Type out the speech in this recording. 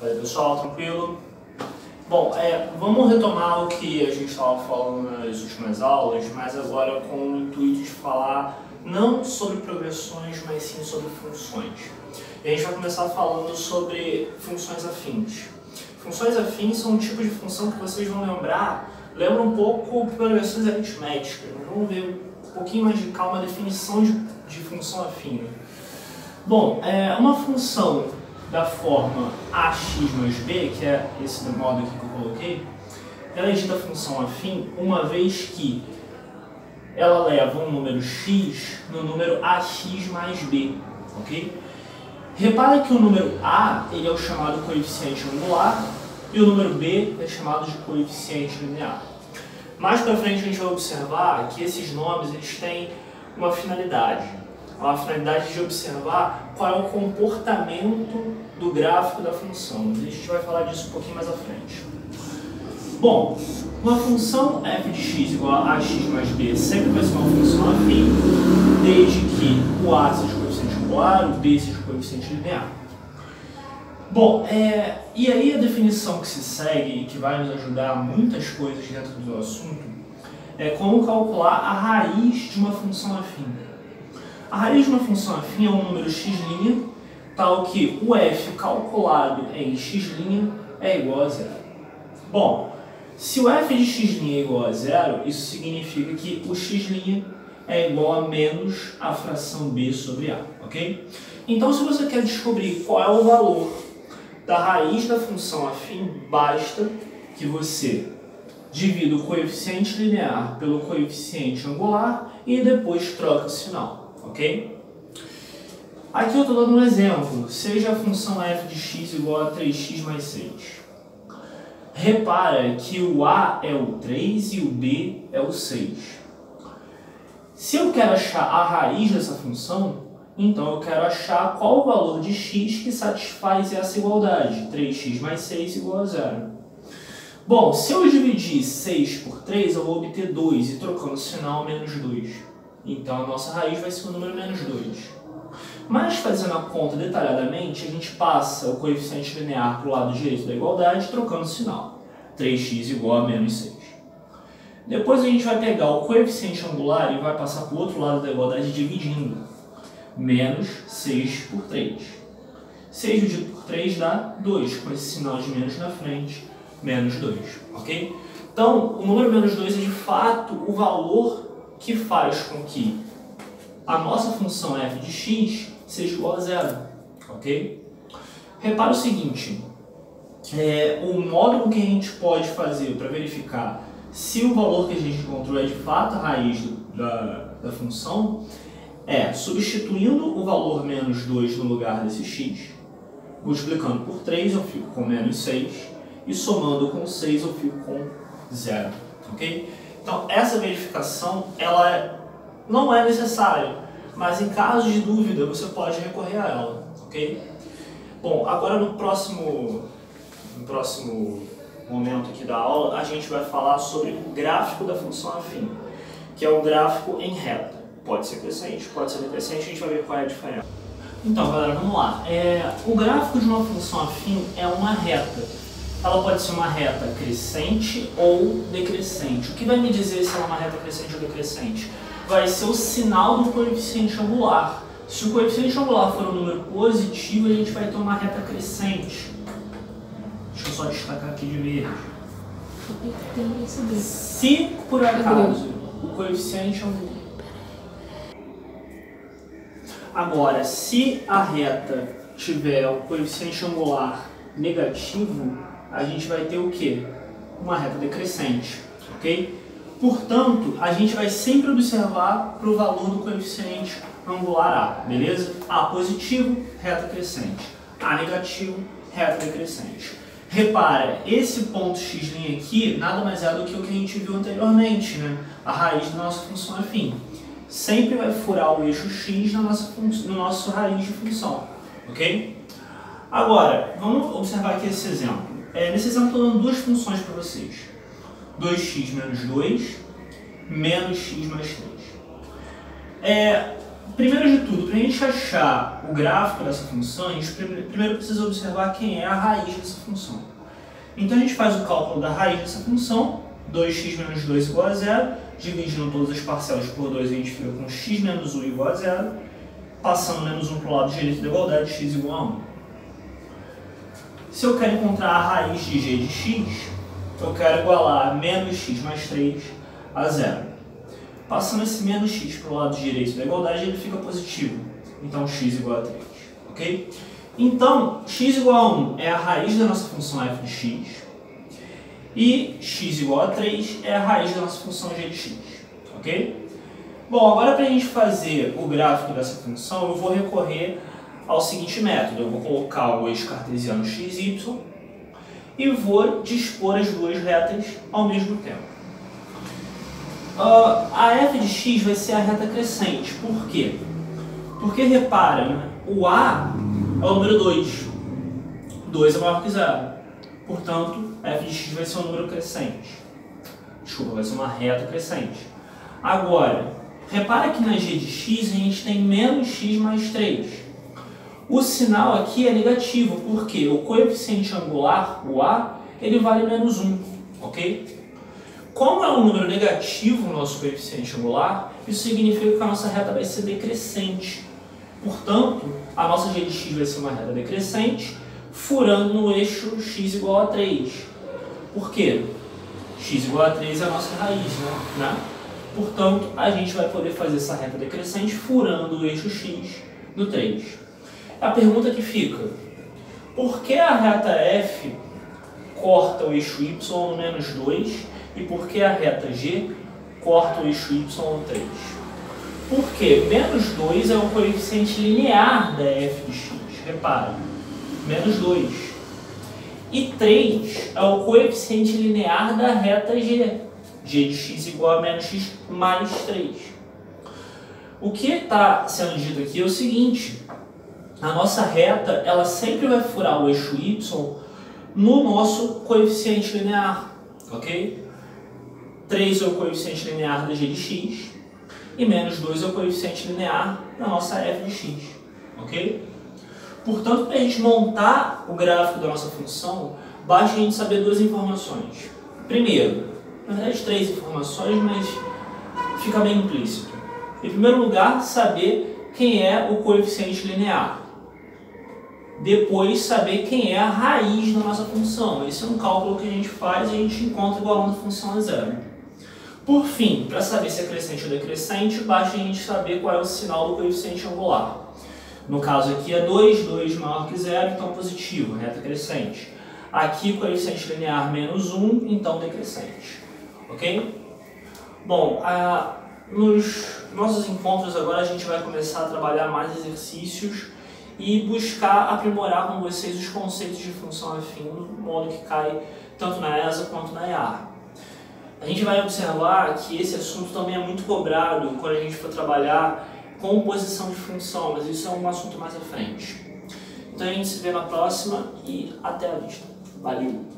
Fala pessoal, tranquilo? Bom, vamos retomar o que a gente estava falando nas últimas aulas, mas agora com o intuito de falar não sobre progressões, mas sim sobre funções. E a gente vai começar falando sobre funções afins. Funções afins são um tipo de função que vocês vão lembra um pouco progressões aritméticas. Vamos ver um pouquinho mais de calma a definição de função afim. Bom, uma função da forma ax mais b, que é esse modo aqui que eu coloquei, ela é dita função afim uma vez que ela leva um número x no número ax mais b, ok? Repara que o número a ele é o chamado coeficiente angular e o número b é chamado de coeficiente linear. Mais para frente a gente vai observar que esses nomes eles têm uma finalidade. A finalidade de observar qual é o comportamento do gráfico da função. A gente vai falar disso um pouquinho mais à frente. Bom, uma função f de x igual a ax mais b sempre vai ser uma função afim, desde que o a seja coeficiente angular, o b seja coeficiente linear. Bom, e aí a definição que se segue, e que vai nos ajudar muitas coisas dentro do assunto, é como calcular a raiz de uma função afim. A raiz de uma função afim é um número x', tal que o f calculado em x' é igual a zero. Bom, se o f de x' é igual a zero, isso significa que o x' é igual a menos a fração b sobre a, ok? Então, se você quer descobrir qual é o valor da raiz da função afim, basta que você divida o coeficiente linear pelo coeficiente angular e depois troca o sinal. Ok? Aqui eu estou dando um exemplo, seja a função f de x igual a 3x mais 6. Repara que o a é o 3 e o b é o 6. Se eu quero achar a raiz dessa função, então eu quero achar qual o valor de x que satisfaz essa igualdade, 3x mais 6 igual a 0. Bom, se eu dividir 6 por 3, eu vou obter 2 e trocando o sinal, menos 2. Então a nossa raiz vai ser o número menos 2. Mas fazendo a conta detalhadamente, a gente passa o coeficiente linear para o lado direito da igualdade, trocando o sinal. 3x igual a menos 6. Depois a gente vai pegar o coeficiente angular e vai passar para o outro lado da igualdade dividindo. Menos 6 por 3. 6 dividido por 3 dá 2, com esse sinal de menos na frente, menos 2. Ok? Então, o número menos 2 é de fato o valor que faz com que a nossa função f de x seja igual a zero, ok? Repara o seguinte, o modo com que a gente pode fazer para verificar se o valor que a gente encontrou é de fato a raiz da função é substituindo o valor menos 2 no lugar desse x, multiplicando por 3 eu fico com menos 6 e somando com 6 eu fico com 0, ok? Então, essa verificação ela não é necessária, mas em caso de dúvida você pode recorrer a ela, ok? Bom, agora no próximo momento aqui da aula, a gente vai falar sobre o gráfico da função afim, que é o gráfico em reta. Pode ser crescente, pode ser decrescente, a gente vai ver qual é a diferença. Então, galera, vamos lá. O gráfico de uma função afim é uma reta. Ela pode ser uma reta crescente ou decrescente. O que vai me dizer se ela é uma reta crescente ou decrescente? Vai ser o sinal do coeficiente angular. Se o coeficiente angular for um número positivo, a gente vai ter uma reta crescente. Deixa eu só destacar aqui de verde. Se, por acaso, o coeficiente angular... Agora, se a reta tiver o coeficiente angular negativo, a gente vai ter o quê? Uma reta decrescente, ok? Portanto, a gente vai sempre observar para o valor do coeficiente angular A, beleza? A positivo, reta crescente. A negativo, reta decrescente. Repara, esse ponto x' aqui nada mais é do que o que a gente viu anteriormente, né? A raiz da nossa função afim. Sempre vai furar o eixo x no nosso raiz de função, ok? Agora, vamos observar aqui esse exemplo. Nesse exemplo, estou dando duas funções para vocês. 2x menos 2, menos x mais 3. Primeiro de tudo, para a gente achar o gráfico dessa função, a gente primeiro precisa observar quem é a raiz dessa função. Então a gente faz o cálculo da raiz dessa função, 2x menos 2 igual a 0, dividindo todas as parcelas por 2, a gente fica com x menos 1 igual a 0, passando menos 1 para o lado direito da igualdade, x igual a 1. Se eu quero encontrar a raiz de g de x, eu quero igualar menos x mais 3 a 0. Passando esse menos x para o lado direito da igualdade, ele fica positivo. Então x igual a 3. Ok? Então, x igual a 1 é a raiz da nossa função f de x. E x igual a 3 é a raiz da nossa função g de x. Ok? Bom, agora para a gente fazer o gráfico dessa função, eu vou recorrer ao seguinte método. Eu vou colocar o eixo cartesiano x, y e vou dispor as duas retas ao mesmo tempo. A f de x vai ser a reta crescente. Por quê? Porque, repara, né? O a é o número 2. 2 é maior que 0. Portanto, a f de x vai ser um número crescente. Desculpa, vai ser uma reta crescente. Agora, repara que na g de x a gente tem menos x mais 3. O sinal aqui é negativo, porque o coeficiente angular, o a, ele vale menos 1, ok? Como é um número negativo o nosso coeficiente angular, isso significa que a nossa reta vai ser decrescente. Portanto, a nossa g de x vai ser uma reta decrescente, furando no eixo x igual a 3. Por quê? X igual a 3 é a nossa raiz, né? Portanto, a gente vai poder fazer essa reta decrescente furando o eixo x no 3. A pergunta que fica: por que a reta f corta o eixo y no menos 2 e por que a reta g corta o eixo y no 3? Porque menos 2 é o coeficiente linear da f de x. Repara, menos 2. E 3 é o coeficiente linear da reta g. G de x igual a menos x mais 3. O que está sendo dito aqui é o seguinte: a nossa reta, ela sempre vai furar o eixo y no nosso coeficiente linear, ok? 3 é o coeficiente linear da g de x e menos 2 é o coeficiente linear da nossa f de x, ok? Portanto, para a gente montar o gráfico da nossa função, basta a gente saber duas informações. Primeiro, na verdade 3 informações, mas fica bem implícito. Em primeiro lugar, saber quem é o coeficiente linear. Depois, saber quem é a raiz da nossa função. Esse é um cálculo que a gente faz e a gente encontra igualando a função a zero. Por fim, para saber se é crescente ou decrescente, basta a gente saber qual é o sinal do coeficiente angular. No caso aqui é 2, 2 maior que 0, então positivo, reta crescente. Aqui coeficiente linear menos 1, então decrescente. Ok? Bom, nos nossos encontros agora a gente vai começar a trabalhar mais exercícios e buscar aprimorar com vocês os conceitos de função afim, no modo que cai tanto na ESA quanto na IAR. A gente vai observar que esse assunto também é muito cobrado quando a gente for trabalhar composição de função, mas isso é um assunto mais à frente. Então a gente se vê na próxima e até a vista. Valeu!